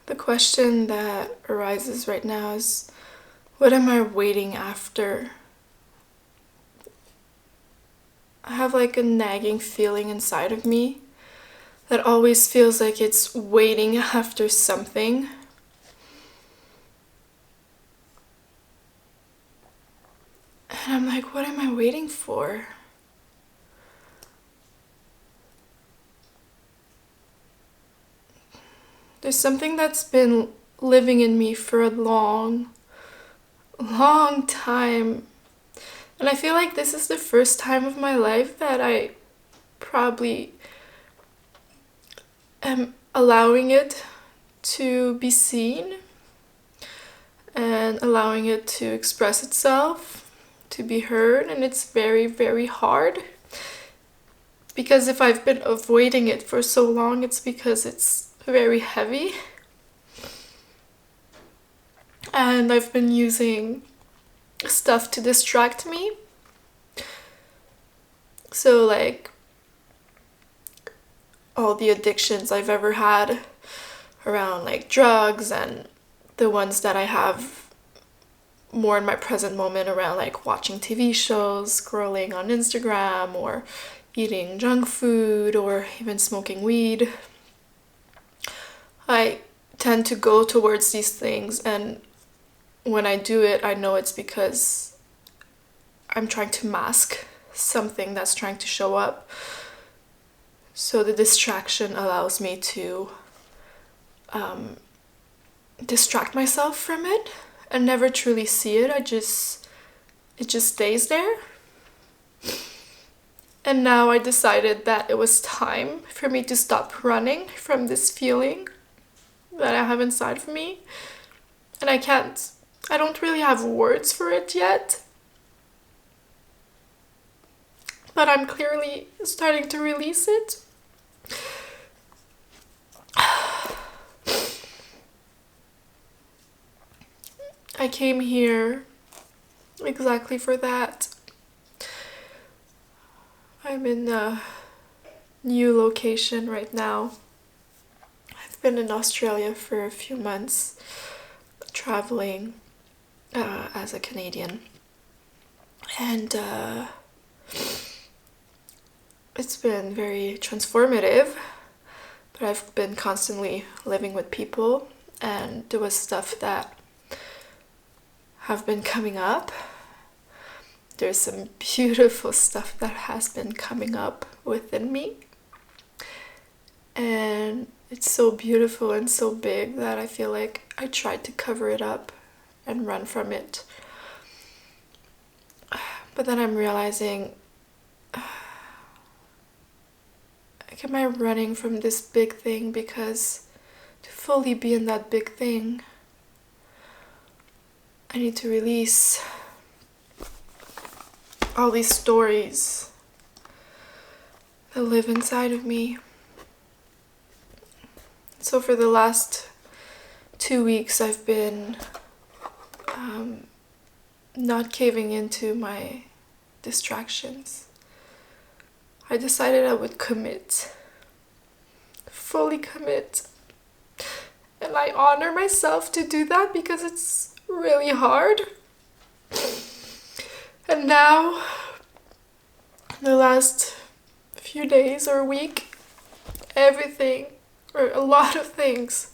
The question that arises right now is, what am I waiting after? I have like a nagging feeling inside of me that always feels like it's waiting after something. And I'm like, what am I waiting for? There's something that's been living in me for a long time. And I feel like this is the first time of my life that I probably am allowing it to be seen and allowing it to express itself, to be heard. And it's very, very hard. Because if I've been avoiding it for so long, it's because it's very heavy. And I've been using stuff to distract me. So like all the addictions I've ever had around like drugs, and the ones that I have more in my present moment around like watching TV shows, scrolling on Instagram, or eating junk food, or even smoking weed. I tend to go towards these things, and when I do it, I know it's because I'm trying to mask something that's trying to show up. So the distraction allows me to distract myself from it and never truly see it. It just stays there. And now I decided that it was time for me to stop running from this feeling that I have inside of me. And I don't really have words for it yet. But I'm clearly starting to release it. I came here exactly for that. I'm in a new location right now. I've been in Australia for a few months, traveling as a Canadian. And it's been very transformative, but I've been constantly living with people, and there was stuff that have been coming up. There's some beautiful stuff that has been coming up within me, and it's so beautiful and so big that I feel like I tried to cover it up and run from it. But then I'm realizing, like, am I running from this big thing because to fully be in that big thing, I need to release all these stories that live inside of me. So for the last 2 weeks, I've been not caving into my distractions. I decided I would commit, fully commit. And I honor myself to do that because it's really hard. And now, the last few days or week, everything, or a lot of things,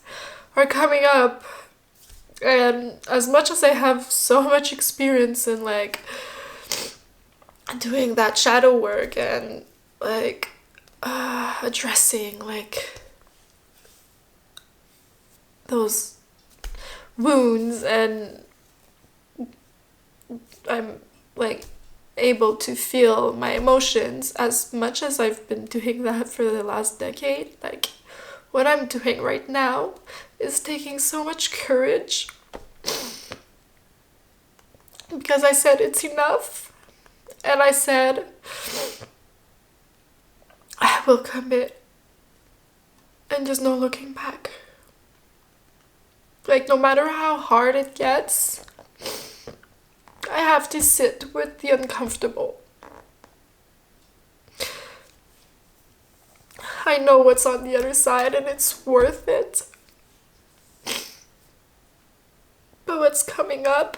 are coming up. And as much as I have so much experience in like doing that shadow work and like addressing like those wounds, and I'm like able to feel my emotions as much as I've been doing that for the last decade, like what I'm doing right now is taking so much courage, because I said it's enough, and I said I will commit, and there's no looking back. Like, no matter how hard it gets, I have to sit with the uncomfortable. I know what's on the other side, and it's worth it. what's coming up.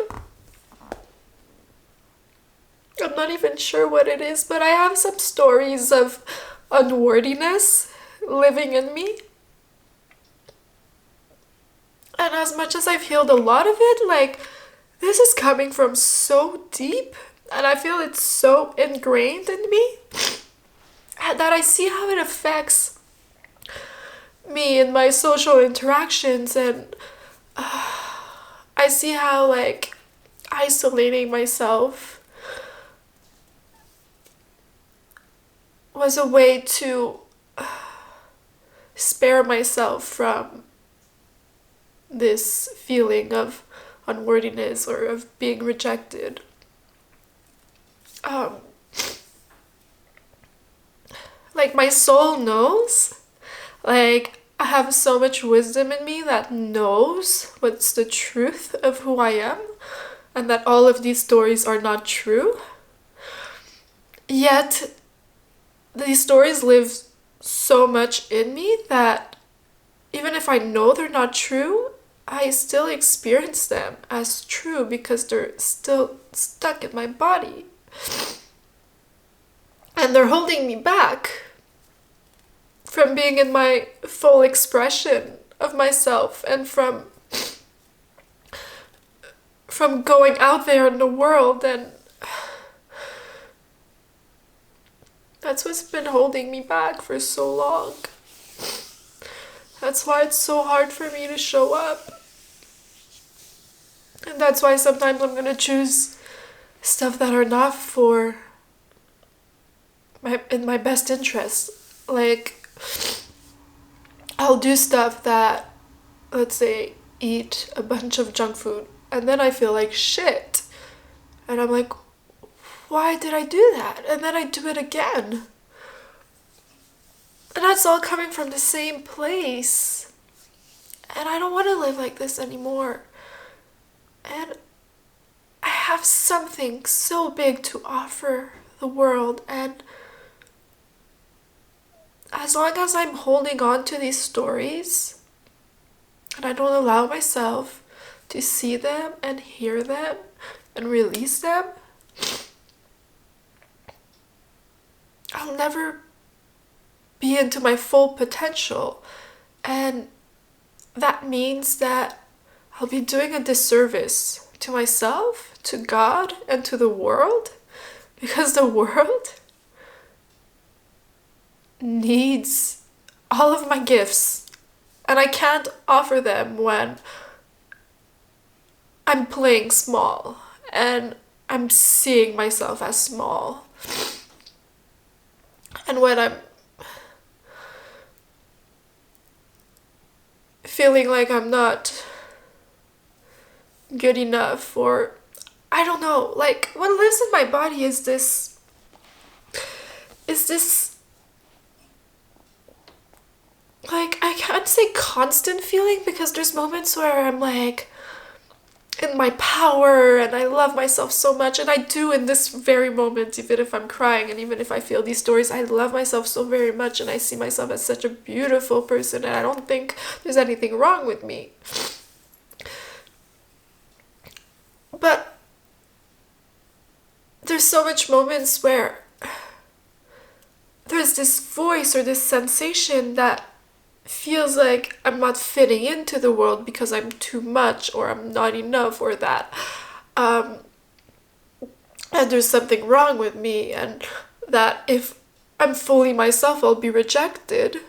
I'm not even sure what it is, but I have some stories of unworthiness living in me. And as much as I've healed a lot of it, like, this is coming from so deep, and I feel it's so ingrained in me that I see how it affects me in my social interactions, and I see how, like, isolating myself was a way to spare myself from this feeling of unworthiness or of being rejected. Like, my soul knows. Like, I have so much wisdom in me that knows what's the truth of who I am, and that all of these stories are not true. Yet, these stories live so much in me that even if I know they're not true, I still experience them as true because they're still stuck in my body. And they're holding me back from being in my full expression of myself and from going out there in the world, and that's what's been holding me back for so long. That's why it's so hard for me to show up. And that's why sometimes I'm gonna choose stuff that are not in my best interest. Like, I'll do stuff that, let's say, eat a bunch of junk food, and then I feel like shit. And I'm like, why did I do that? And then I do it again. And that's all coming from the same place. And I don't want to live like this anymore. And I have something so big to offer the world, and as long as I'm holding on to these stories and I don't allow myself to see them and hear them and release them, I'll never be into my full potential. And that means that I'll be doing a disservice to myself, to God, and to the world, because the world needs all of my gifts, and I can't offer them when I'm playing small and I'm seeing myself as small, and when I'm feeling like I'm not good enough, or I don't know, like, what lives in my body is this like, I can't say constant feeling, because there's moments where I'm like in my power and I love myself so much, and I do in this very moment, even if I'm crying and even if I feel these stories, I love myself so very much, and I see myself as such a beautiful person, and I don't think there's anything wrong with me. But there's so much moments where there's this voice or this sensation that feels like I'm not fitting into the world because I'm too much, or I'm not enough, or that and there's something wrong with me, and that if I'm fully myself I'll be rejected.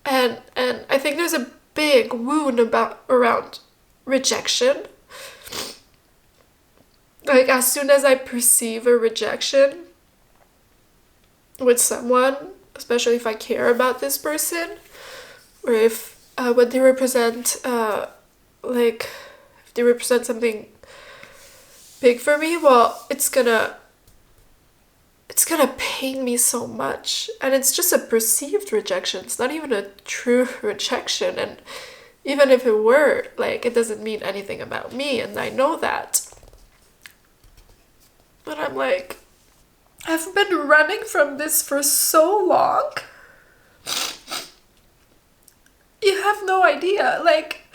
And I think there's a big wound around rejection. Like, as soon as I perceive a rejection with someone, especially if I care about this person, or if what they represent, like, if they represent something big for me, well, it's gonna pain me so much. And it's just a perceived rejection. It's not even a true rejection. And even if it were, like, it doesn't mean anything about me, and I know that. But I'm like, I've been running from this for so long. You have no idea. Like,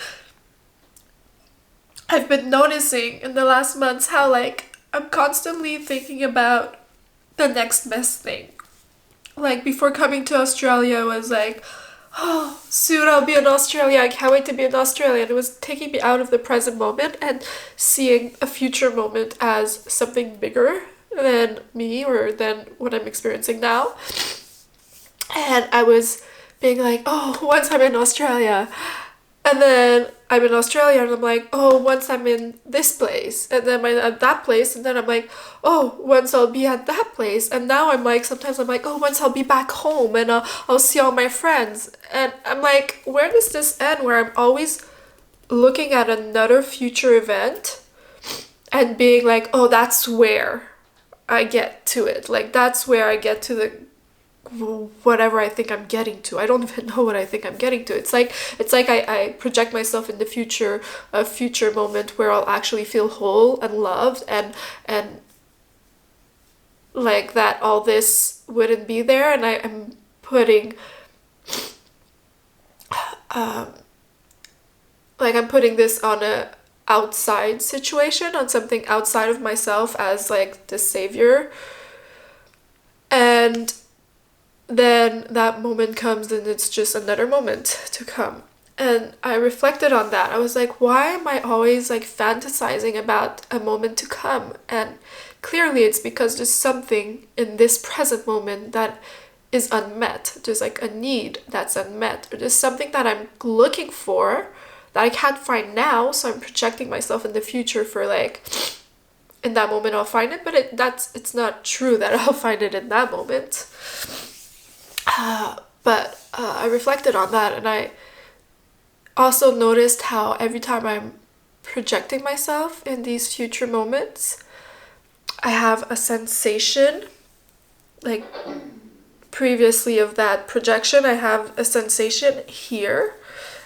I've been noticing in the last months how like I'm constantly thinking about the next best thing. Like before coming to Australia, I was like, oh, soon I'll be in Australia. I can't wait to be in Australia. And it was taking me out of the present moment and seeing a future moment as something bigger than me or than what I'm experiencing now. And I was being like, oh, once I'm in Australia. And then I'm in Australia and I'm like, oh, once I'm in this place. And then I'm at that place. And then I'm like, oh, once I'll be at that place. And now I'm like, sometimes I'm like, oh, once I'll be back home and I'll see all my friends. And I'm like, where does this end? Where I'm always looking at another future event and being like, oh, that's where I get to it. Like, that's where I get to the whatever I think I'm getting to. I don't even know what I think I'm getting to. It's like I project myself in the future, a future moment where I'll actually feel whole and loved and like that all this wouldn't be there, and I'm putting like I'm putting this on a outside situation, on something outside of myself as like the savior. And then that moment comes and it's just another moment to come. And I reflected on that. I was like, why am I always like fantasizing about a moment to come? And clearly it's because there's something in this present moment that is unmet. There's like a need that's unmet. Or there's something that I'm looking for that I can't find now. So I'm projecting myself in the future for like, in that moment I'll find it. But it's not true that I'll find it in that moment. But I reflected on that, and I also noticed how every time I'm projecting myself in these future moments, I have a sensation, like previously of that projection, I have a sensation here,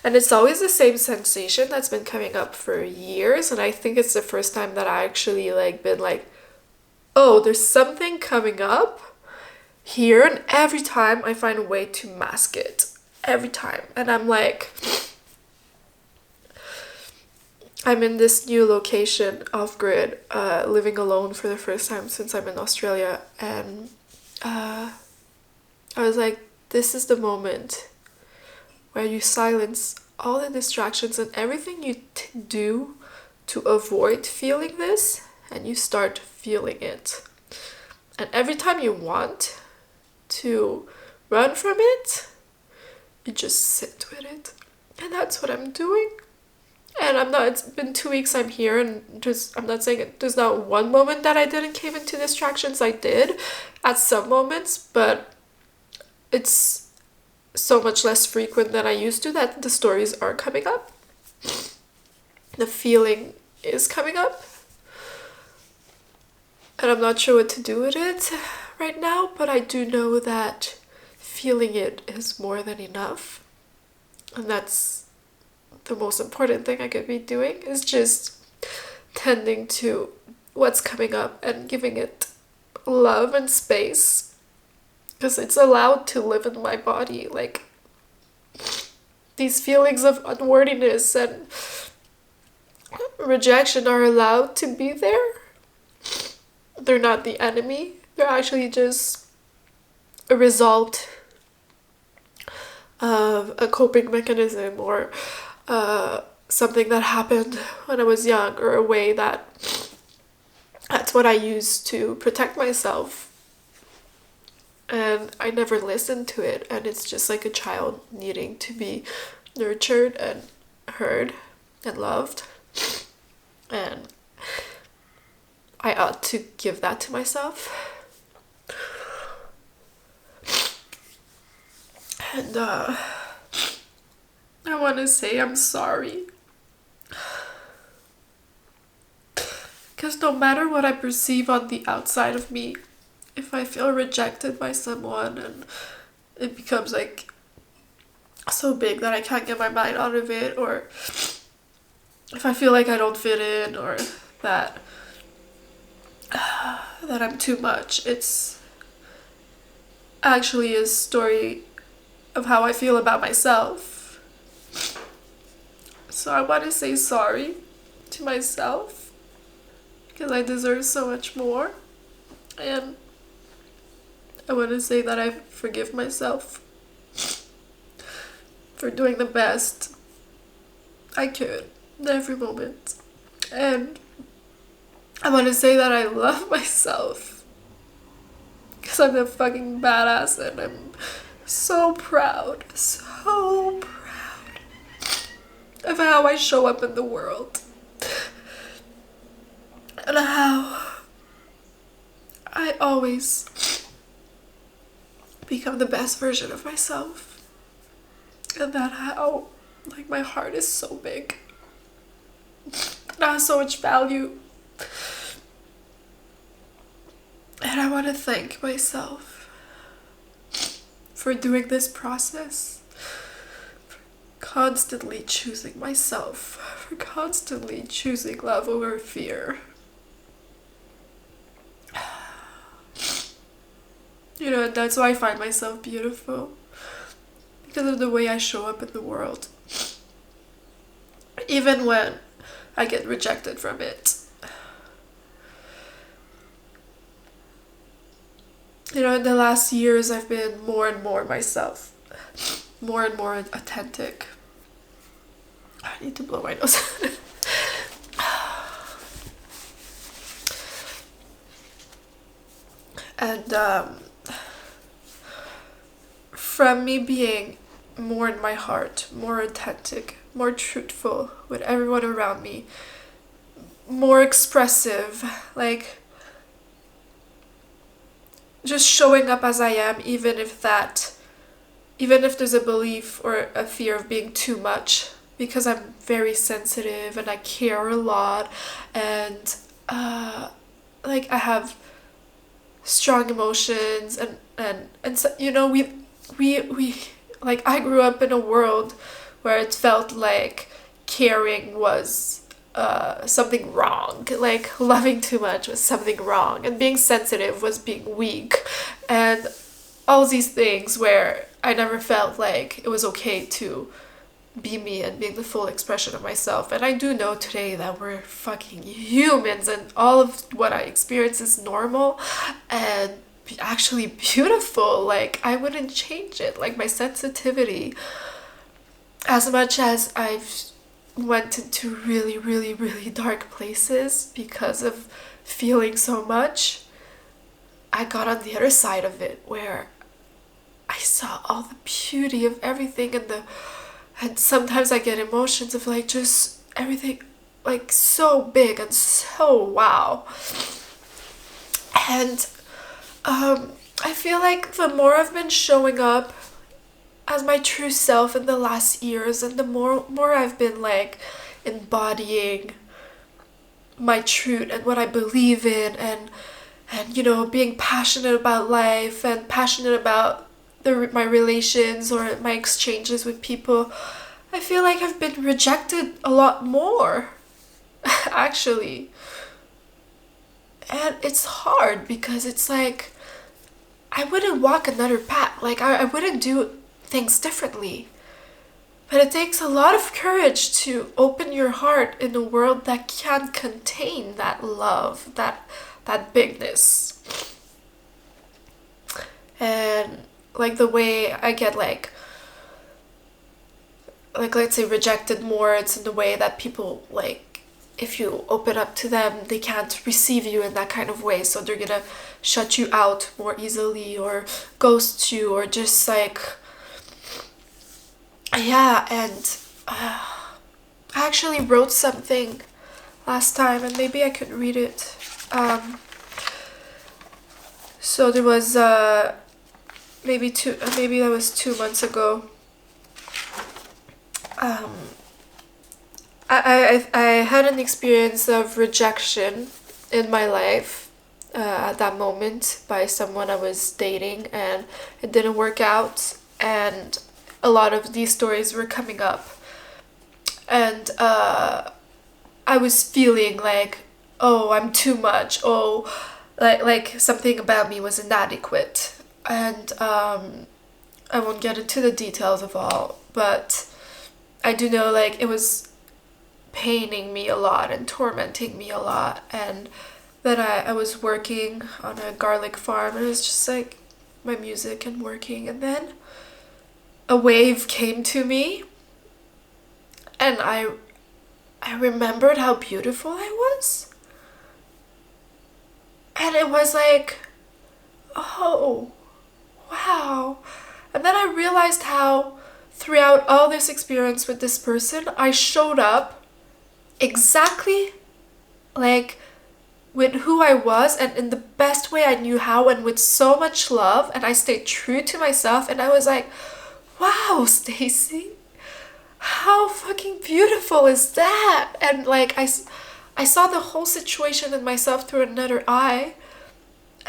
and it's always the same sensation that's been coming up for years, and I think it's the first time that I actually like been like, oh, there's something coming up here, and every time I find a way to mask it, every time. And I'm like, I'm in this new location off grid, living alone for the first time since I'm in Australia, and I was like, this is the moment where you silence all the distractions and everything you do to avoid feeling this, and you start feeling it. And every time you want to run from it, you just sit with it. And that's what I'm doing. And it's been 2 weeks I'm here, and I'm not saying there's not one moment that I didn't cave into distractions. I did at some moments, but it's so much less frequent than I used to that the stories are coming up. The feeling is coming up. And I'm not sure what to do with it right now, but I do know that feeling it is more than enough. And that's the most important thing I could be doing, is just tending to what's coming up and giving it love and space, because it's allowed to live in my body. Like, these feelings of unworthiness and rejection are allowed to be there. They're not the enemy. They're actually just a result of a coping mechanism, or something that happened when I was young, or a way that's what I used to protect myself. And I never listened to it, and it's just like a child needing to be nurtured and heard and loved. And I ought to give that to myself. And I want to say I'm sorry. Because no matter what I perceive on the outside of me, if I feel rejected by someone and it becomes like so big that I can't get my mind out of it, or if I feel like I don't fit in, or that I'm too much, it's actually a story of how I feel about myself. So I want to say sorry to myself, because I deserve so much more. And I want to say that I forgive myself for doing the best I could in every moment. And I want to say that I love myself because I'm a fucking badass, and I'm so proud of how I show up in the world and how I always become the best version of myself, and that how like my heart is so big and has so much value. And I want to thank myself for doing this process, for constantly choosing myself, for constantly choosing love over fear. You know, and that's why I find myself beautiful, because of the way I show up in the world, even when I get rejected from it. You know, in the last years, I've been more and more myself, more and more authentic. I need to blow my nose. And from me being more in my heart, more authentic, more truthful with everyone around me, more expressive, like just showing up as I am, even if there's a belief or a fear of being too much, because I'm very sensitive and I care a lot, and like I have strong emotions, and so, you know, we like, I grew up in a world where it felt like caring was something wrong, like loving too much was something wrong, and being sensitive was being weak, and all these things where I never felt like it was okay to be me and being the full expression of myself. And I do know today that we're fucking humans, and all of what I experience is normal and actually beautiful. Like, I wouldn't change it. Like, my sensitivity, as much as I've went into really, really, really dark places because of feeling so much, I got on the other side of it where I saw all the beauty of everything, and sometimes I get emotions of like just everything like so big and so wow. And I feel like the more I've been showing up as my true self in the last years, and the more I've been like embodying my truth and what I believe in, and you know, being passionate about life and passionate about my relations or my exchanges with people, I feel like I've been rejected a lot more actually. And it's hard because it's like I wouldn't walk another path, like I wouldn't do things differently. But it takes a lot of courage to open your heart in a world that can't contain that love, that bigness. And like the way I get like let's say rejected more, it's in the way that people, like, if you open up to them, they can't receive you in that kind of way, so they're gonna shut you out more easily or ghost you, or just like, yeah. And I actually wrote something last time, and maybe I could read it. So there was maybe that was 2 months ago. I had an experience of rejection in my life at that moment by someone I was dating, and it didn't work out, and a lot of these stories were coming up, and I was feeling like, oh, I'm too much, oh, like something about me was inadequate. And I won't get into the details of all, but I do know, like, it was paining me a lot and tormenting me a lot. And then I was working on a garlic farm, and it was just like my music and working, and then a wave came to me, and I remembered how beautiful I was. And it was like, oh, wow. And then I realized how throughout all this experience with this person, I showed up exactly like with who I was and in the best way I knew how, and with so much love, and I stayed true to myself. And I was like, wow, Stacey, how fucking beautiful is that? And like I saw the whole situation and myself through another eye.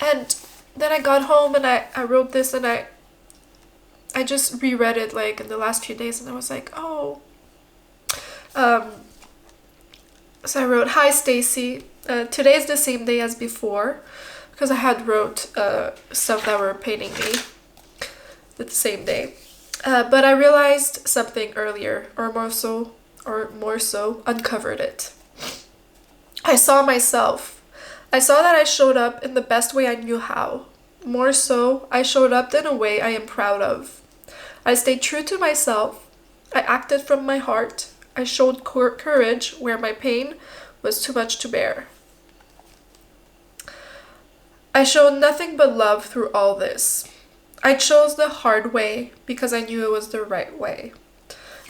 And then I got home and I wrote this, and I just reread it like in the last few days, and I was like, oh. So I wrote, hi Stacey, today is the same day as before, because I had wrote stuff that were paining me the same day. But I realized something earlier, or more so, uncovered it. I saw myself. I saw that I showed up in the best way I knew how. More so, I showed up in a way I am proud of. I stayed true to myself. I acted from my heart. I showed courage where my pain was too much to bear. I showed nothing but love through all this. I chose the hard way because I knew it was the right way.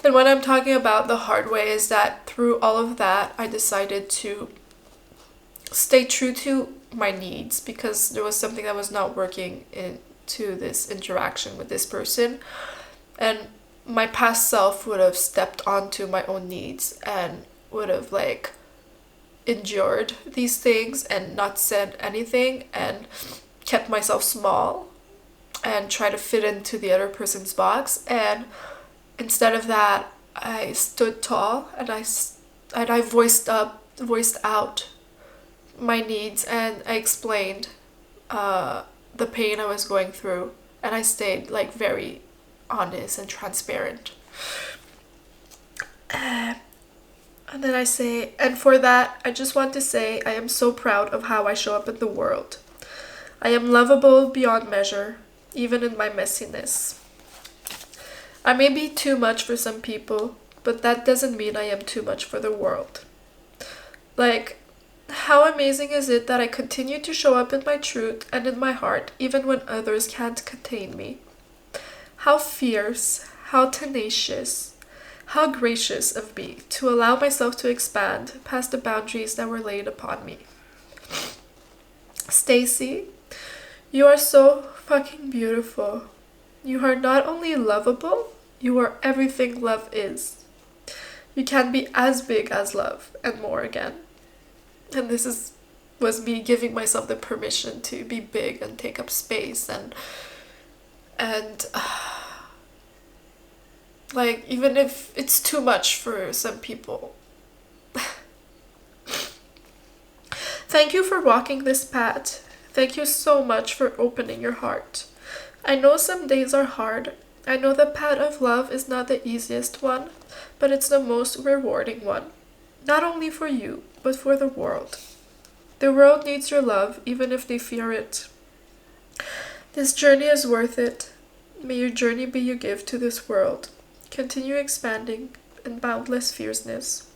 And what I'm talking about the hard way is that through all of that, I decided to stay true to my needs, because there was something that was not working into this interaction with this person. And my past self would have stepped onto my own needs and would have like endured these things and not said anything and kept myself small and try to fit into the other person's box. And instead of that, I stood tall and I voiced out my needs, and I explained the pain I was going through, and I stayed like very honest and transparent. And then I say, and for that, I just want to say I am so proud of how I show up in the world. I am lovable beyond measure, even in my messiness. I may be too much for some people, but that doesn't mean I am too much for the world. Like, how amazing is it that I continue to show up in my truth and in my heart, even when others can't contain me? How fierce, how tenacious, how gracious of me to allow myself to expand past the boundaries that were laid upon me. Stacey, you are so fucking beautiful. You are not only lovable, you are everything love is. You can be as big as love and more again. And this was me giving myself the permission to be big and take up space and like, even if it's too much for some people. Thank you for walking this path. Thank you so much for opening your heart. I know some days are hard. I know the path of love is not the easiest one, but it's the most rewarding one. Not only for you, but for the world. The world needs your love, even if they fear it. This journey is worth it. May your journey be your gift to this world. Continue expanding in boundless fierceness.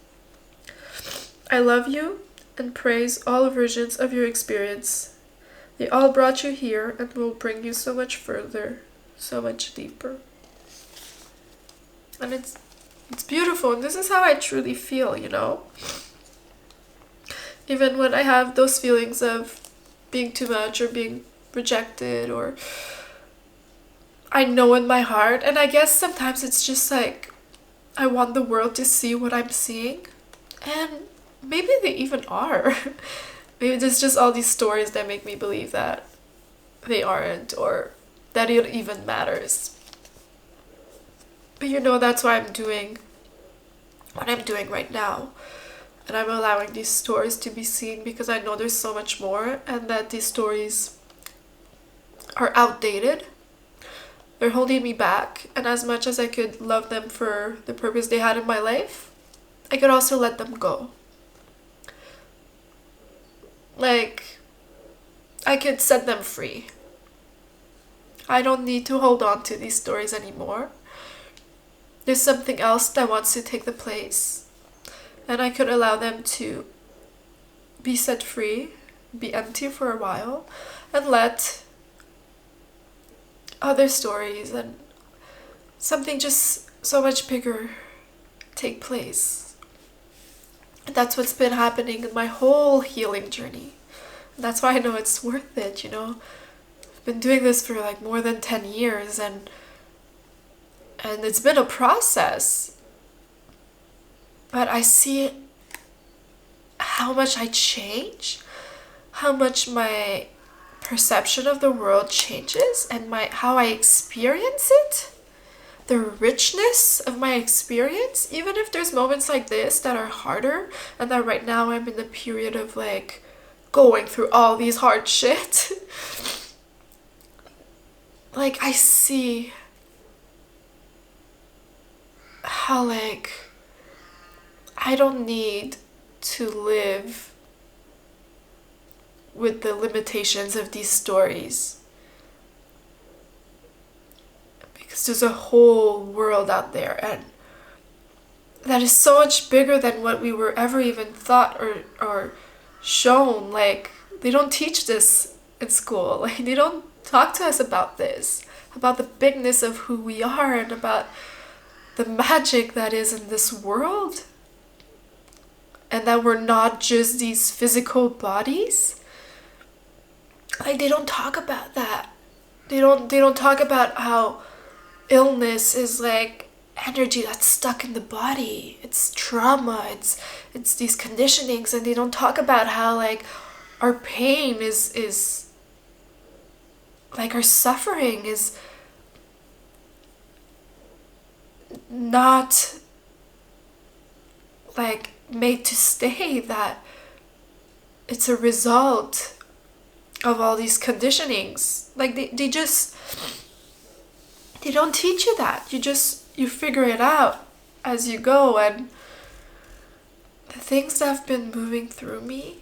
I love you and praise all versions of your experience. They all brought you here and will bring you so much further, so much deeper. And it's beautiful, and this is how I truly feel, you know? Even when I have those feelings of being too much or being rejected, or I know in my heart, and I guess sometimes it's just like I want the world to see what I'm seeing, and maybe they even are. Maybe there's just all these stories that make me believe that they aren't, or that it even matters. But you know, that's why I'm doing what I'm doing right now. And I'm allowing these stories to be seen, because I know there's so much more, and that these stories are outdated. They're holding me back, and as much as I could love them for the purpose they had in my life, I could also let them go. Like, I could set them free. I don't need to hold on to these stories anymore. There's something else that wants to take the place. And I could allow them to be set free, be empty for a while, and let other stories and something just so much bigger take place. And that's what's been happening in my whole healing journey. And that's why I know it's worth it, you know. I've been doing this for like more than 10 years and it's been a process. But I see how much I change, how much my perception of the world changes, and how I experience it, the richness of my experience, even if there's moments like this that are harder, and that right now I'm in the period of like going through all these hard shit. Like, I see how like I don't need to live with the limitations of these stories, because there's a whole world out there and that is so much bigger than what we were ever even thought or shown. Like, they don't teach this in school. Like, they don't talk to us about this, about the bigness of who we are and about the magic that is in this world, and that we're not just these physical bodies. Like, they don't talk about that. They don't talk about how illness is like energy that's stuck in the body. It's trauma. It's these conditionings, and they don't talk about how like our pain is like our suffering is not like made to stay, that it's a result of all these conditionings. Like, they don't teach you that. You figure it out as you go. And the things that have been moving through me,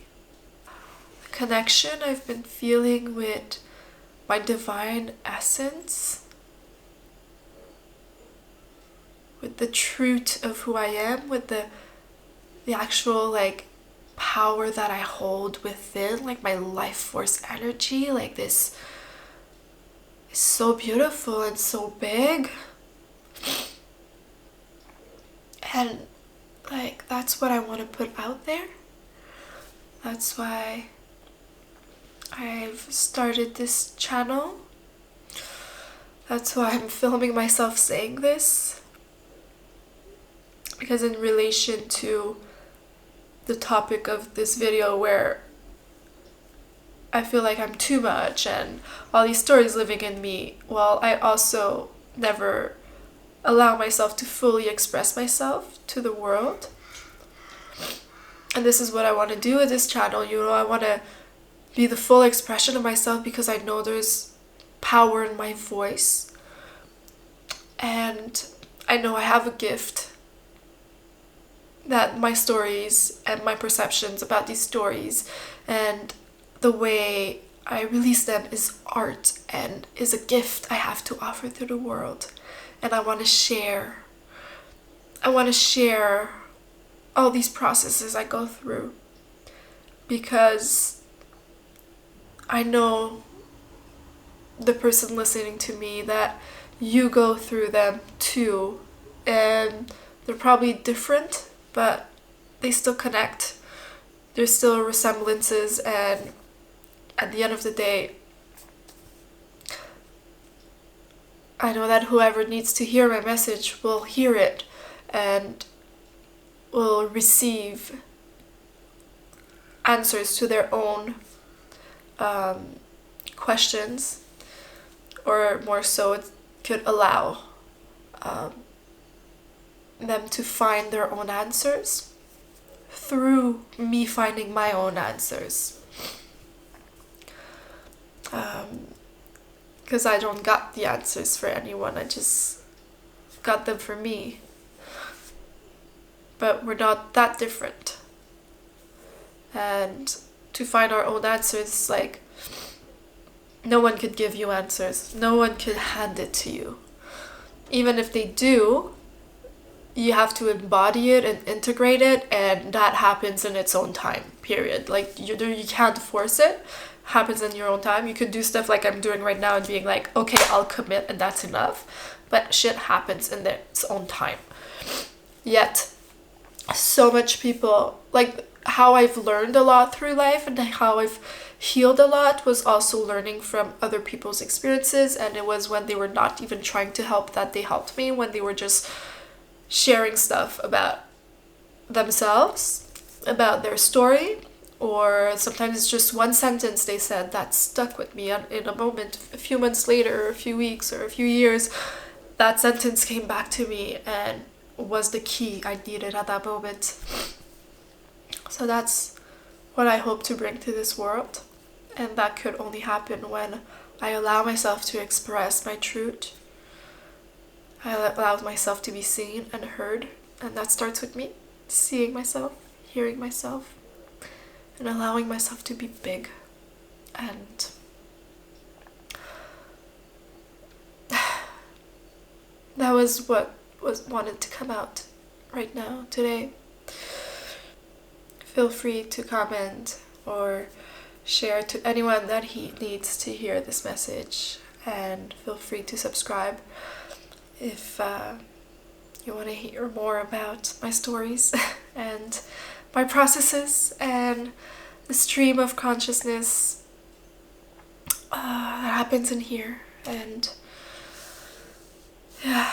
the connection I've been feeling with my divine essence, with the truth of who I am, with the actual like power that I hold within, like my life force energy, like this is so beautiful and so big. And like, that's what I want to put out there. That's why I've started this channel. That's why I'm filming myself saying this. Because in relation to the topic of this video, where I feel like I'm too much and all these stories living in me, well, I also never allow myself to fully express myself to the world. And this is what I want to do with this channel. You know, I want to be the full expression of myself, because I know there's power in my voice. And I know I have a gift, that my stories and my perceptions about these stories and the way I release them is art and is a gift I have to offer to the world. And I want to share. I want to share all these processes I go through, because I know, the person listening to me, that you go through them too, and they're probably different, but they still connect. There's still resemblances, and at the end of the day, I know that whoever needs to hear my message will hear it and will receive answers to their own questions, or more so, it could allow them to find their own answers through me finding my own answers. Because I don't got the answers for anyone, I just got them for me. but we're not that different. And to find our own answers, like, no one could give you answers. No one could hand it to you. Even if they do, you have to embody it and integrate it, and that happens in its own time, period. Like, you can't force it. It happens in your own time. You could do stuff like I'm doing right now and being like, okay, I'll commit and that's enough. But shit happens in its own time. Yet, so much people, like, how I've learned a lot through life and how I've healed a lot was also learning from other people's experiences. And it was when they were not even trying to help that they helped me, when they were just sharing stuff about themselves, about their story, or sometimes it's just one sentence they said that stuck with me in a moment. A few months later, or a few weeks, or a few years, that sentence came back to me and was the key I needed at that moment. So that's what I hope to bring to this world, and that could only happen when I allow myself to express my truth. I allow myself to be seen and heard, and that starts with me seeing myself, hearing myself, and allowing myself to be big. And that was what wanted to come out right now, today. Feel free to comment or share to anyone that he needs to hear this message, and feel free to subscribe if you want to hear more about my stories and my processes and the stream of consciousness that happens in here. And yeah.